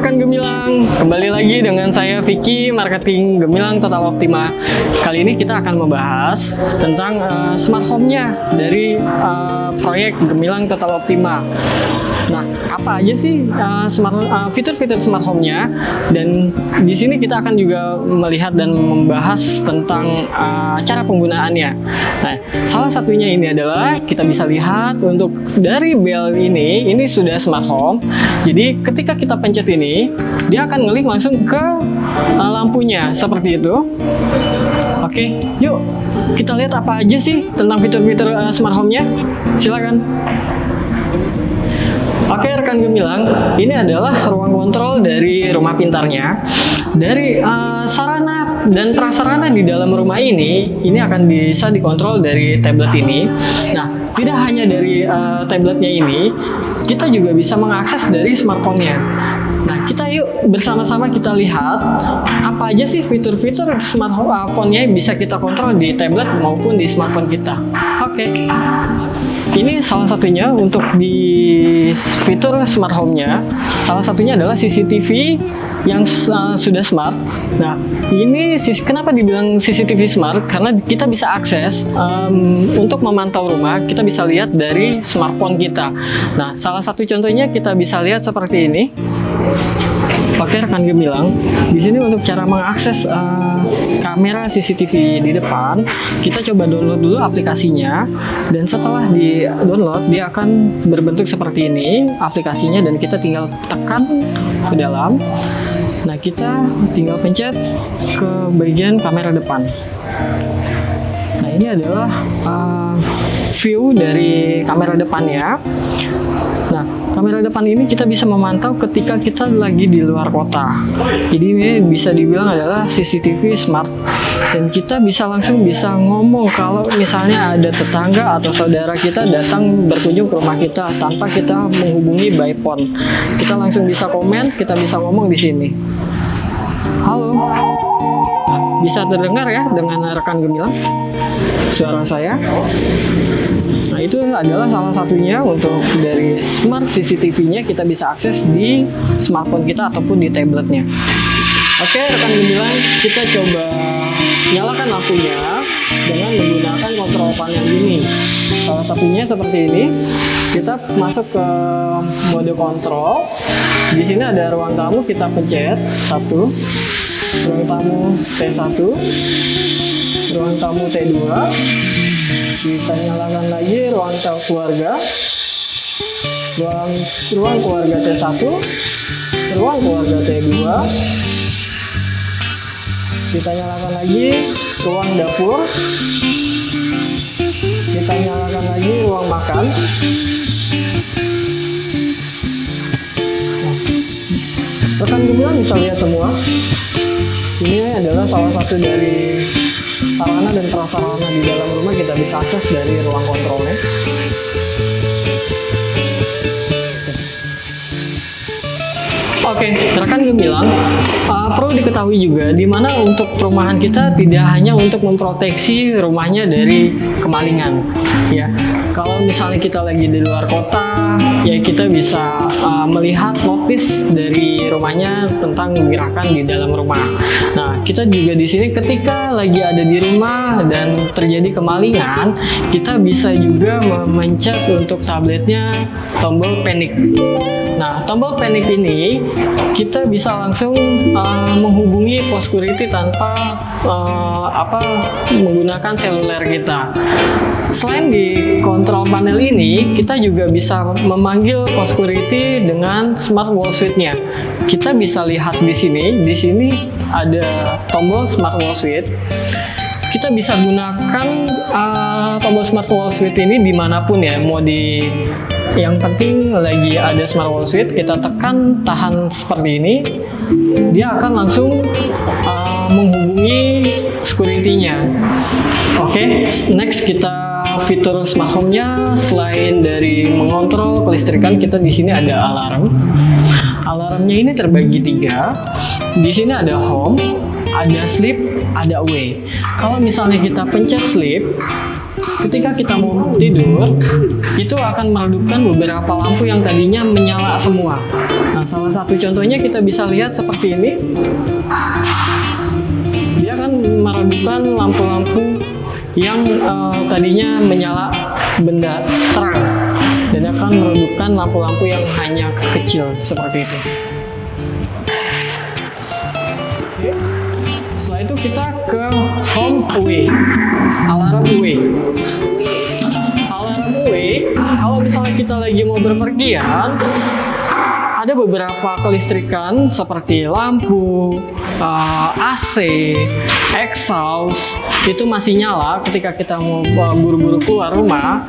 rekan Gemilang, kembali lagi dengan saya Vicky, marketing Gemilang Total Optima. Kali ini kita akan membahas tentang smart home-nya dari proyek Gemilang Total Optima. Nah, apa aja sih fitur-fitur smart home-nya? Dan di sini kita akan juga melihat dan membahas tentang cara penggunaannya. Nah, salah satunya ini adalah kita bisa lihat untuk dari bel ini sudah smart home. Jadi ketika kita pencet ini, dia akan ngelik langsung ke lampunya seperti itu. Oke, yuk kita lihat apa aja sih tentang fitur-fitur smart home-nya. Silakan. Oke rekan Gemilang, ini adalah ruang kontrol dari rumah pintarnya. Dari sarana dan prasarana di dalam rumah ini akan bisa dikontrol dari tablet ini. Nah, tidak hanya dari tabletnya ini, kita juga bisa mengakses dari smartphone-nya. Nah, kita yuk bersama-sama kita lihat apa aja sih fitur-fitur smartphone-nya bisa kita kontrol di tablet maupun di smartphone kita. Oke. Ini salah satunya untuk di fitur smart home-nya. Salah satunya adalah CCTV yang sudah smart. Nah, ini kenapa dibilang CCTV smart? Karena kita bisa akses untuk memantau rumah. Kita bisa lihat dari smartphone kita. Nah, salah satu contohnya kita bisa lihat seperti ini. Oke rekan Gemilang, di sini untuk cara mengakses kamera CCTV di depan, kita coba download dulu aplikasinya, dan setelah di download dia akan berbentuk seperti ini aplikasinya, dan kita tinggal tekan ke dalam. Nah, kita tinggal pencet ke bagian kamera depan. Nah, ini adalah view dari kamera depannya. Nah, kamera depan ini kita bisa memantau ketika kita lagi di luar kota. Jadi ini bisa dibilang adalah CCTV smart. Dan kita langsung bisa ngomong kalau misalnya ada tetangga atau saudara kita datang berkunjung ke rumah kita tanpa kita menghubungi by phone. Kita langsung bisa komen, kita bisa ngomong di sini. Halo. Bisa terdengar ya dengan rekan Gemilang suara saya. Nah, itu adalah salah satunya untuk dari smart CCTV-nya kita bisa akses di smartphone kita ataupun di tabletnya. Oke, rekan Gemilang, kita coba nyalakan lampunya dengan menggunakan kontrol panel ini. Salah satunya seperti ini. Kita masuk ke mode kontrol. Di sini ada ruang tamu, kita pencet 1. Ruang tamu T1, ruang tamu T2, kita nyalakan lagi ruang tamu keluarga, ruang keluarga T1, ruang keluarga T2, kita nyalakan lagi ruang dapur, kita nyalakan lagi ruang makan. Rekan Gemilang bisa lihat semua. Ini adalah salah satu dari sarana dan prasarana di dalam rumah kita bisa akses dari ruang kontrolnya. Oke, rekan Gemilang, perlu diketahui juga di mana untuk perumahan kita tidak hanya untuk memproteksi rumahnya dari kemalingan. Ya, kalau misalnya kita lagi di luar kota, ya kita bisa melihat notis dari rumahnya tentang gerakan di dalam rumah. Nah, kita juga di sini ketika lagi ada di rumah dan terjadi kemalingan, kita bisa juga memencet untuk tabletnya tombol panic. Nah, tombol panic ini kita bisa langsung menghubungi pos security tanpa menggunakan seluler kita. Selain di kontrol panel ini, kita juga bisa memanggil pos security dengan smart wall switch-nya. Kita bisa lihat di sini ada tombol smart wall switch. Kita bisa gunakan tombol smart wall switch ini dimanapun ya, mau di yang penting lagi ada smart wall switch, kita tekan tahan seperti ini, dia akan langsung menghubungi security-nya. Oke, next kita fitur smart home-nya selain dari mengontrol kelistrikan, kita di sini ada alarm. Alarmnya ini terbagi 3. Di sini ada home, ada sleep, ada away. Kalau misalnya kita pencet sleep, ketika kita mau tidur, itu akan meredupkan beberapa lampu yang tadinya menyala semua. Nah, salah satu contohnya kita bisa lihat seperti ini. Dia akan meredupkan lampu-lampu yang tadinya menyala benda terang, dan akan meredupkan lampu-lampu yang hanya kecil seperti itu. Oke. Setelah itu kita ke home away, alarm away. Alarm away, kalau misalnya kita lagi mau berpergian, ada beberapa kelistrikan seperti lampu, AC, exhaust itu masih nyala ketika kita mau buru-buru keluar rumah.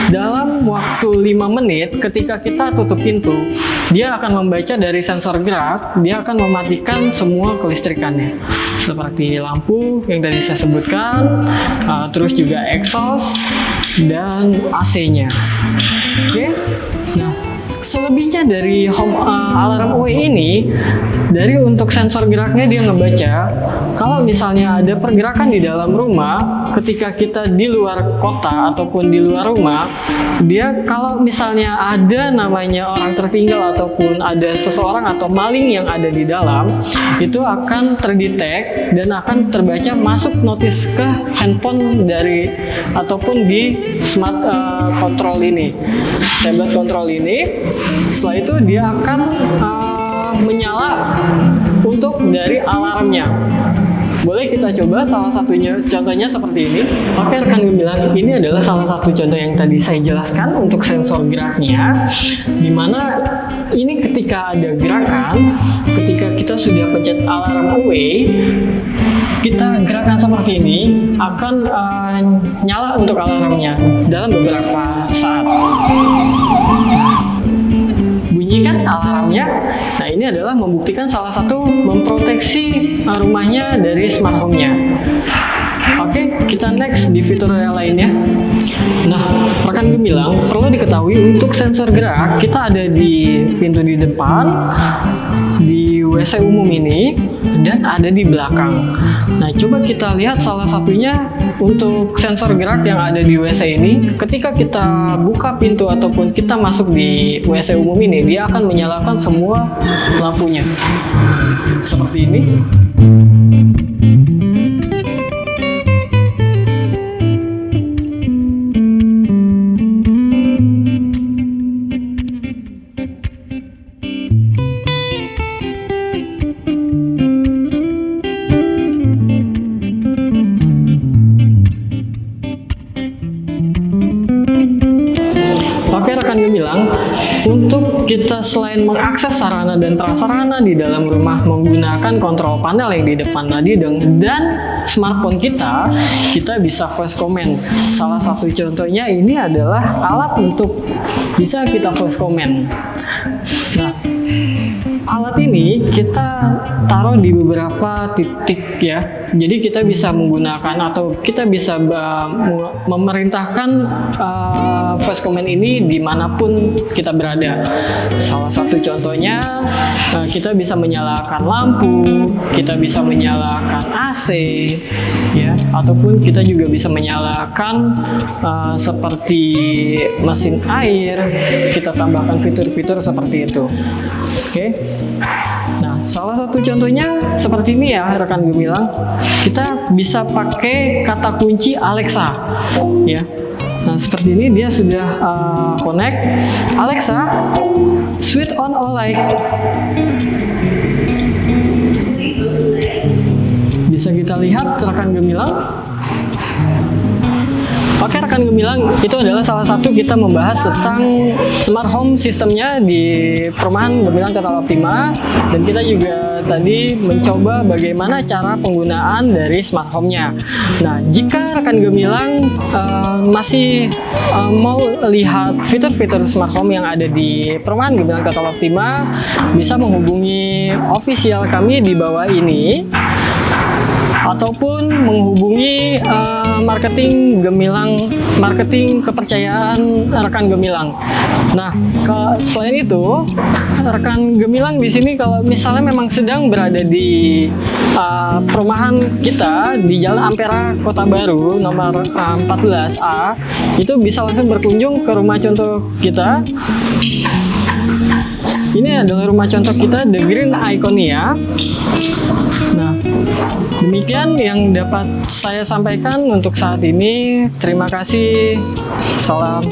Dalam waktu 5 menit ketika kita tutup pintu, dia akan membaca dari sensor gerak, dia akan mematikan semua kelistrikannya. Seperti lampu yang tadi saya sebutkan, terus juga exhaust dan AC-nya. Oke. Nah, selebihnya dari home alarm away ini, dari untuk sensor geraknya dia ngebaca kalau misalnya ada pergerakan di dalam rumah ketika kita di luar kota ataupun di luar rumah. Dia kalau misalnya ada namanya orang tertinggal ataupun ada seseorang atau maling yang ada di dalam, itu akan terdetek dan akan terbaca masuk notis ke handphone dari ataupun di smart control ini, tablet control ini. Setelah itu dia akan menyala untuk dari alarmnya. Boleh kita coba salah satunya, contohnya seperti ini. Oke rekan gemilang, ini adalah salah satu contoh yang tadi saya jelaskan untuk sensor geraknya, dimana ini ketika ada gerakan, ketika kita sudah pencet alarm away, kita gerakan seperti ini akan nyala untuk alarmnya dalam beberapa saat. Bunyikan alarmnya. Nah, ini adalah membuktikan salah satu memproteksi rumahnya dari smart home-nya. Oke, kita next di fitur yang lainnya. Nah, rekan gemilang, perlu diketahui untuk sensor gerak kita ada di pintu di depan, di WC umum ini, dan ada di belakang. Nah, coba kita lihat salah satunya untuk sensor gerak yang ada di WC ini. Ketika kita buka pintu ataupun kita masuk di WC umum ini, dia akan menyalakan semua lampunya. Seperti ini. Oke rekan gemilang, untuk kita selain mengakses sarana dan prasarana di dalam rumah menggunakan kontrol panel yang di depan tadi dan smartphone kita bisa voice command. Salah satu contohnya ini adalah alat untuk bisa kita voice command. Nah, alat ini kita taruh di beberapa titik ya. Jadi kita bisa menggunakan atau kita bisa memerintahkan voice command ini dimanapun kita berada. Salah satu contohnya kita bisa menyalakan lampu, kita bisa menyalakan AC, ya, ataupun kita juga bisa menyalakan seperti mesin air. Kita tambahkan fitur-fitur seperti itu. Oke. Nah, salah satu contohnya seperti ini ya rekan gemilang. Kita bisa pakai kata kunci Alexa, ya. Nah, seperti ini dia sudah connect. Alexa, switch on all light. Bisa kita lihat rekan gemilang. Oke rekan gemilang, itu adalah salah satu kita membahas tentang smart home sistemnya di perumahan Gemilang Total Optima, dan kita juga tadi mencoba bagaimana cara penggunaan dari smart home-nya. Nah, jika rekan gemilang masih mau lihat fitur-fitur smart home yang ada di perumahan Gemilang Total Optima, bisa menghubungi official kami di bawah ini, ataupun menghubungi marketing Gemilang, marketing kepercayaan rekan gemilang. Nah, selain itu rekan gemilang di sini kalau misalnya memang sedang berada di perumahan kita di Jalan Ampera Kota Baru nomor 14A, itu bisa langsung berkunjung ke rumah contoh kita. Ini adalah rumah contoh kita, The Green Iconia. Nah, demikian yang dapat saya sampaikan untuk saat ini. Terima kasih. Salam.